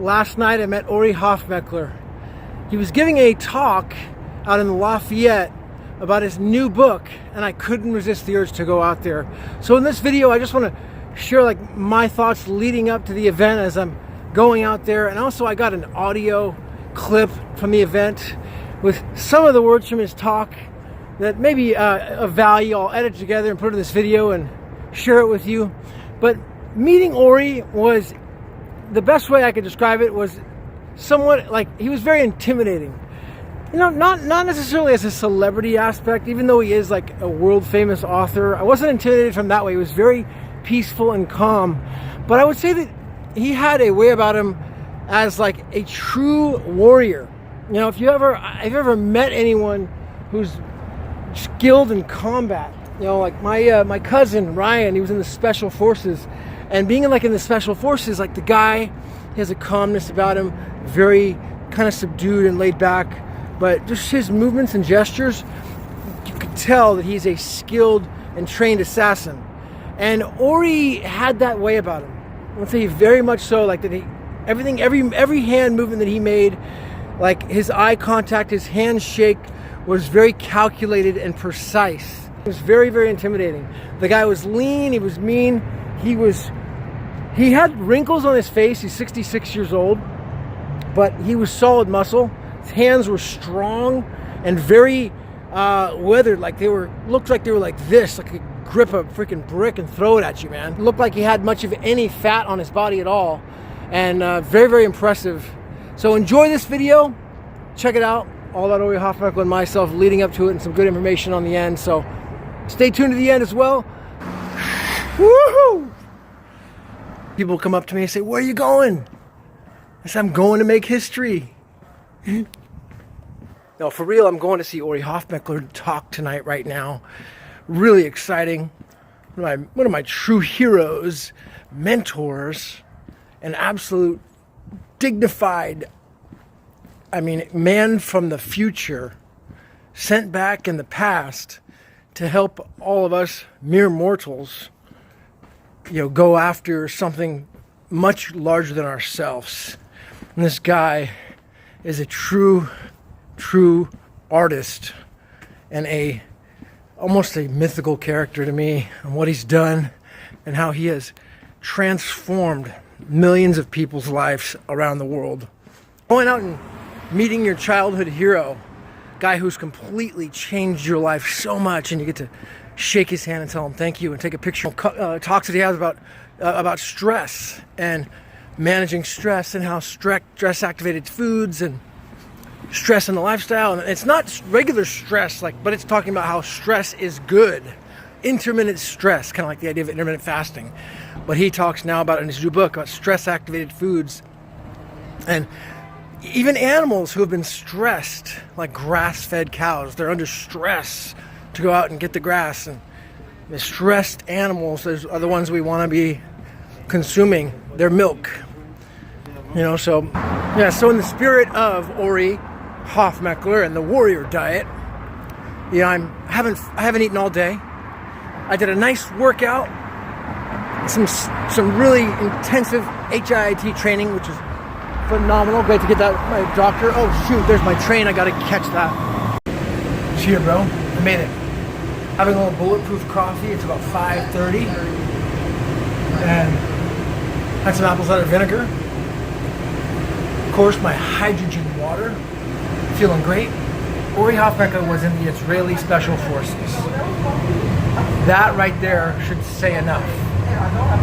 last night I met Ori Hofmekler. He was giving a talk out in Lafayette about his new book, and I couldn't resist the urge to go out there. So in this video, I just want to share my thoughts leading up to the event as I'm going out there, and also I got an audio clip from the event with some of the words from his talk that may be of value. I'll edit together and put it in this video and share it with you. But meeting Ori was, the best way I could describe it was somewhat like, he was very intimidating. You know, not necessarily as a celebrity aspect, even though he is like a world famous author. I wasn't intimidated from that way. He was very peaceful and calm. But I would say that he had a way about him as like a true warrior. You know, if you've ever met anyone who's skilled in combat, you know, like my cousin Ryan, he was in the special forces, and being in the special forces, like the guy, he has a calmness about him, very kind of subdued and laid back, but just his movements and gestures, you could tell that he's a skilled and trained assassin. And Ori had that way about him. I would say very much so, like that every hand movement that he made, like his eye contact, his handshake was very calculated and precise. It was very, very intimidating. The guy was lean, he was mean, he had wrinkles on his face. He's 66 years old, but he was solid muscle. His hands were strong and very weathered, looked like they were like this, like a grip a freaking brick and throw it at you, man. It looked like he had much of any fat on his body at all, and very, very impressive. So enjoy this video, check it out, all about Ori Hofmekler and myself leading up to it, and some good information on the end. So stay tuned to the end as well. Woohoo! People come up to me and say, "Where are you going?" I said, "I'm going to make history." No, for real, I'm going to see Ori Hofmekler talk tonight right now. Really exciting. One of my true heroes, mentors, an absolute dignified, man from the future, sent back in the past to help all of us mere mortals, go after something much larger than ourselves. And this guy is a true artist and almost a mythical character to me, and what he's done and how he has transformed millions of people's lives around the world. Going out and meeting your childhood hero, guy who's completely changed your life so much, and you get to shake his hand and tell him thank you and take a picture. Talks that he has about stress and managing stress, and how stress activated foods and stress in the lifestyle. And it's not regular stress, but it's talking about how stress is good. Intermittent stress, kind of like the idea of intermittent fasting. But he talks now about, in his new book, about stress activated foods. And even animals who have been stressed, like grass-fed cows, they're under stress to go out and get the grass. And the stressed animals are the ones we want to be consuming their milk. So in the spirit of Ori Hofmekler and the warrior diet, I haven't eaten all day. I did a nice workout, some really intensive HIIT training, which is phenomenal. Great to get that my doctor. Oh shoot, there's my train. I gotta catch that. It's here, bro. I made it. Having a little bulletproof coffee. It's about 5:30, and had some apple cider vinegar. Of course, my hydrogen water. Feeling great. Ori Hofmekler was in the Israeli Special Forces. That right there should say enough,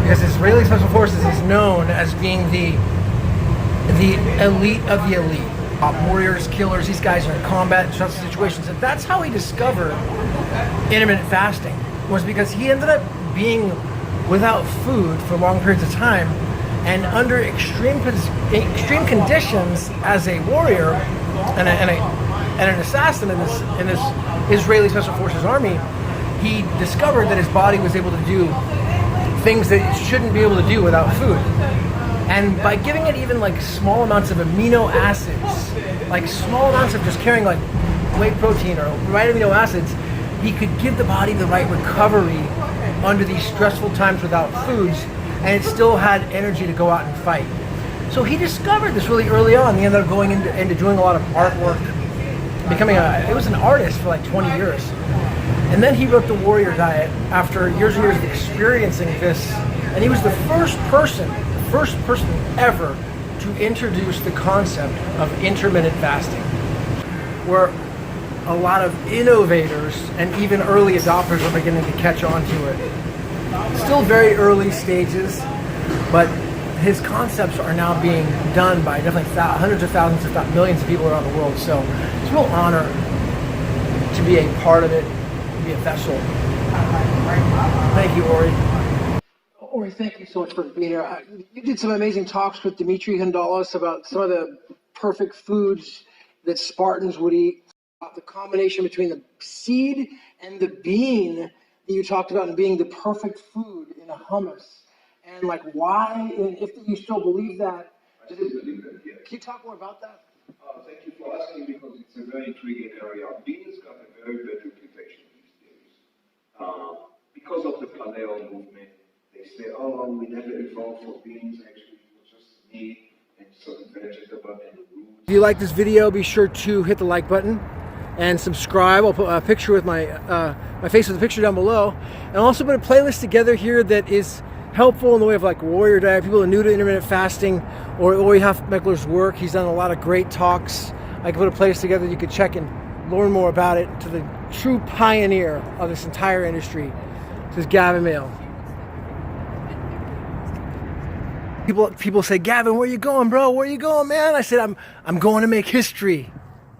because Israeli Special Forces is known as being the elite of the elite. Warriors, killers, these guys are in combat and stressful situations. And that's how he discovered intermittent fasting, was because he ended up being without food for long periods of time, and under extreme conditions as a warrior and an assassin in this Israeli Special Forces army. He discovered that his body was able to do things that it shouldn't be able to do without food. And by giving it even small amounts of amino acids, small amounts of just carrying whey protein or right amino acids, he could give the body the right recovery under these stressful times without foods, and it still had energy to go out and fight. So he discovered this really early on. He ended up going into doing a lot of artwork, becoming it was an artist for like 20 years. And then he wrote the Warrior Diet after years and years of experiencing this. And he was the first person ever to introduce the concept of intermittent fasting, where a lot of innovators and even early adopters are beginning to catch on to it. Still very early stages, but his concepts are now being done by definitely hundreds of thousands, if not millions of people around the world. So it's a real honor to be a part of it, to be a vessel. Thank you, Ori. Ori, thank you so much for being here. You did some amazing talks with Dimitri Handalos about some of the perfect foods that Spartans would eat. The combination between the seed and the bean that you talked about and being the perfect food in a hummus. And like why, and if you still believe that. I still believe that, yes. Can you talk more about that? Thank you for asking, because it's a very intriguing area. Beans got a very bad reputation these days. Because of the paleo movement, they say, oh, we never evolved for beans. Actually, it was just meat and some vegetable and roots. If you like this video, be sure to hit the like button and subscribe. I'll put a picture with my face with a picture down below. And I'll also put a playlist together here that is helpful in the way of like Warrior Diet, people who are new to intermittent fasting, or Ori Hofmekler's work. He's done a lot of great talks. I can put a playlist together you could check and learn more about it, to the true pioneer of this entire industry. This is Gavin Mehl. People say, Gavin, where you going, bro? Where you going, man? I said, I'm going to make history.